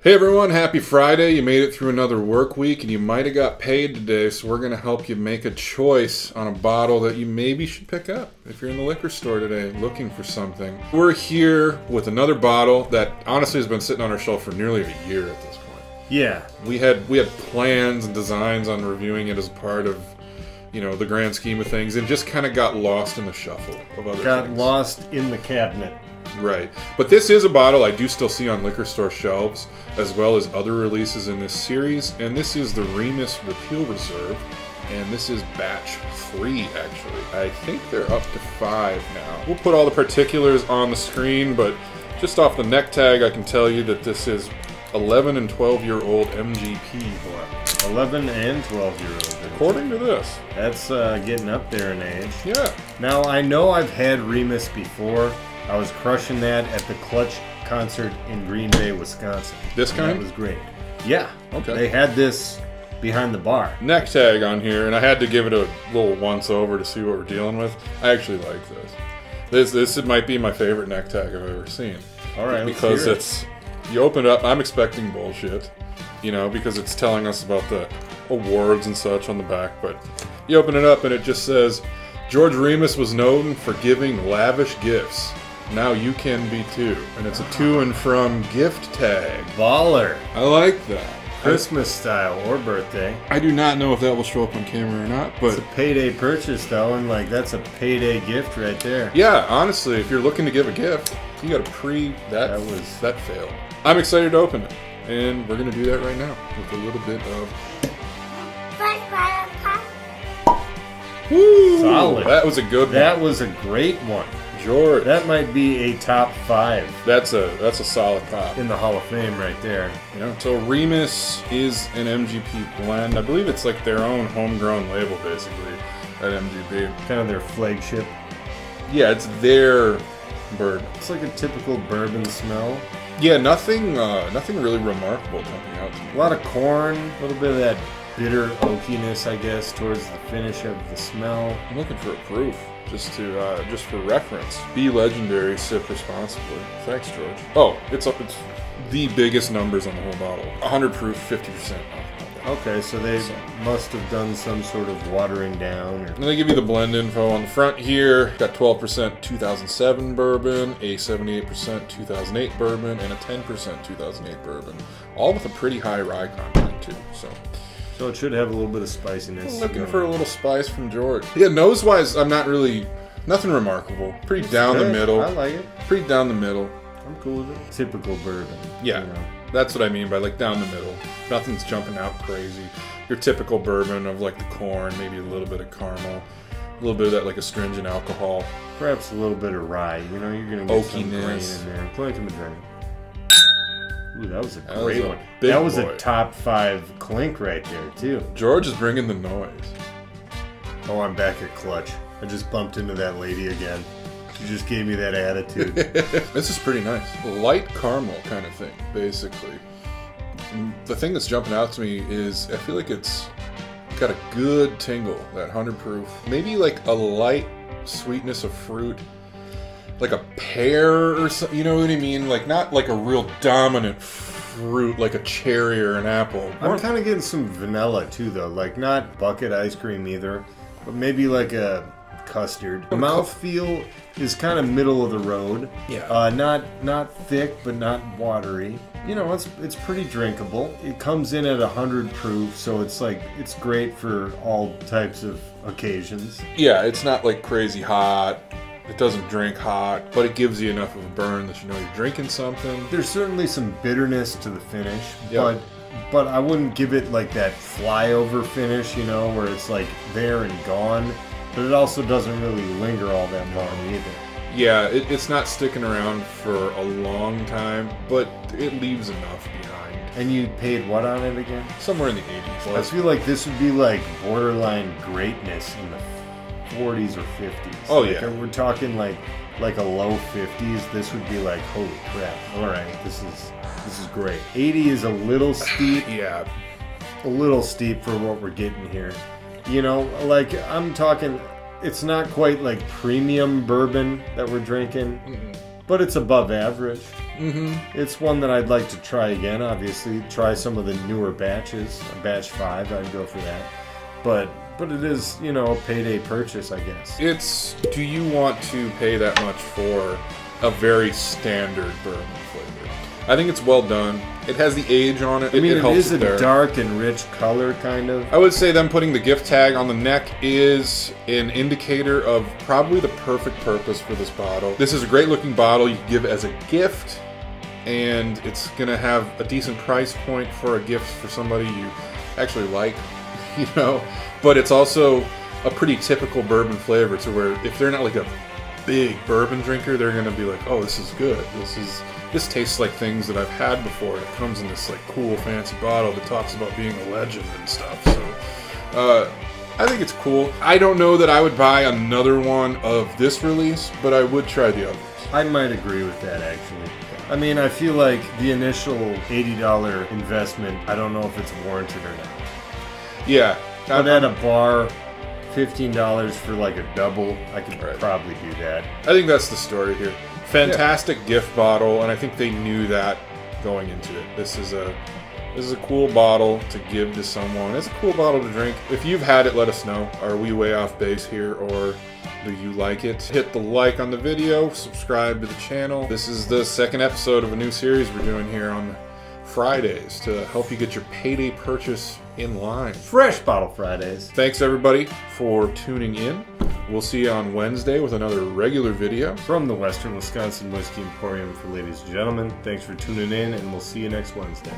Hey everyone, happy Friday. You made it through another work week and you might have got paid today, so we're going to help you make a choice on a bottle that you maybe should pick up if you're in the liquor store today looking for something. We're here with another bottle that honestly has been sitting on our shelf for nearly a year at this point. Yeah. We had plans and designs on reviewing it as part of, you know, the grand scheme of things, and just kind of got lost in the shuffle of other things. Got lost in the cabinet. Right. But this is a bottle I do still see on liquor store shelves, as well as other releases in this series. And this is the Remus Repeal Reserve. And this is batch 3, actually. I think they're up to 5 now. We'll put all the particulars on the screen, but just off the neck tag, I can tell you that this is 11 and 12-year-old MGP blend. 11 and 12-year-old. According to this. That's getting up there in age. Yeah. Now, I know I've had Remus before. I was crushing that at the Clutch concert in Green Bay, Wisconsin. This kind? That was great. Yeah. Okay. They had this behind the bar. Neck tag on here, and I had to give it a little once over to see what we're dealing with. I actually like this. This might be my favorite neck tag I've ever seen. All right, because it's, you open it up, I'm expecting bullshit, you know, because it's telling us about the awards and such on the back, but you open it up and it just says, George Remus was known for giving lavish gifts. Now you can be too. And it's a to and from gift tag. Baller. I like that. Christmas style or birthday. I do not know if that will show up on camera or not, but it's a payday purchase though, and like that's a payday gift right there. Yeah, honestly, if you're looking to give a gift, you got to that fail. I'm excited to open it, and we're gonna do that right now with a little bit of. Woo! Solid. That was a good one. That was a great one. George. That might be a top 5. That's a solid pop. In the Hall of Fame right there. You know, so Remus is an MGP blend. I believe it's like their own homegrown label, basically, at MGP. Kind of their flagship. Yeah, it's their bourbon. It's like a typical bourbon smell. Yeah, nothing really remarkable jumping out to me. A lot of corn, a little bit of that bitter oakiness, I guess, towards the finish of the smell. I'm looking for a proof, just for reference. Be legendary, sip responsibly. Thanks, George. Oh, it's the biggest numbers on the whole bottle. 100 proof, 50% alcohol. Okay, so they must have done some sort of watering down. And they give you the blend info on the front here. Got 12% 2007 bourbon, a 78% 2008 bourbon, and a 10% 2008 bourbon. All with a pretty high rye content too. So it should have a little bit of spiciness. Looking for a little spice from George. Yeah, nose-wise, I'm not really, nothing remarkable. Pretty down the middle. I like it. Pretty down the middle. I'm cool with it. Typical bourbon. Yeah, you know. That's what I mean by like down the middle. Nothing's jumping out crazy. Your typical bourbon of like the corn, maybe a little bit of caramel, a little bit of that like astringent alcohol. Perhaps a little bit of rye. You know, you're going to get some grain in there. Clink him a drink. Ooh, that was a great one. That was a top 5 clink right there, too. George is bringing the noise. Oh, I'm back at Clutch. I just bumped into that lady again. She just gave me that attitude. This is pretty nice. Light caramel kind of thing, basically. The thing that's jumping out to me is I feel like it's got a good tingle, that 100 proof. Maybe like a light sweetness of fruit. Like a pear or something, you know what I mean? Like not like a real dominant fruit like a cherry or an apple. I'm kind of getting some vanilla too though, like not bucket ice cream either, but maybe like a custard. The mouthfeel is kind of middle of the road. Yeah. Not thick but not watery. You know, it's pretty drinkable. It comes in at 100 proof, so it's great for all types of occasions. Yeah, it's not like crazy hot. It doesn't drink hot, but it gives you enough of a burn that you know you're drinking something. There's certainly some bitterness to the finish, but I wouldn't give it like that flyover finish, you know, where it's like there and gone, but it also doesn't really linger all that long either. Yeah, it's not sticking around for a long time, but it leaves enough behind. And you paid what on it again? Somewhere in the 80s. I feel like this would be like borderline greatness in the 40s or 50s. Oh, like, yeah. We're talking like a low 50s. This would be like, holy crap. All right, this is great. 80 is a little steep. Yeah. A little steep for what we're getting here. You know, like I'm talking, it's not quite like premium bourbon that we're drinking, but it's above average. It's one that I'd like to try again, obviously. Try some of the newer batches. Batch 5, I'd go for that. But it is, you know, a payday purchase, I guess. Do you want to pay that much for a very standard bourbon flavor? I think it's well done. It has the age on it. I mean, it helps is a there. dark and rich color, kind of. I would say them putting the gift tag on the neck is an indicator of probably the perfect purpose for this bottle. This is a great looking bottle you can give as a gift, and it's gonna have a decent price point for a gift for somebody you actually like, you know. But it's also a pretty typical bourbon flavor, to where if they're not like a big bourbon drinker, they're gonna be like, oh, this is good. This tastes like things that I've had before. It comes in this like cool fancy bottle that talks about being a legend and stuff. So I think it's cool. I don't know that I would buy another one of this release, but I would try the others. I might agree with that, actually. I mean, I feel like the initial $80 investment, I don't know if it's warranted or not. Yeah. But at a bar, $15 for like a double, I could probably do that. I think that's the story here. Fantastic gift bottle, and I think they knew that going into it. This is a cool bottle to give to someone. It's a cool bottle to drink. If you've had it, let us know. Are we way off base here, or do you like it? Hit the like on the video, subscribe to the channel. This is the second episode of a new series we're doing here on Fridays to help you get your payday purchase in line. Fresh Bottle Fridays. Thanks everybody for tuning in. We'll see you on Wednesday with another regular video. From the Western Wisconsin Whiskey Emporium for ladies and gentlemen, thanks for tuning in, and we'll see you next Wednesday.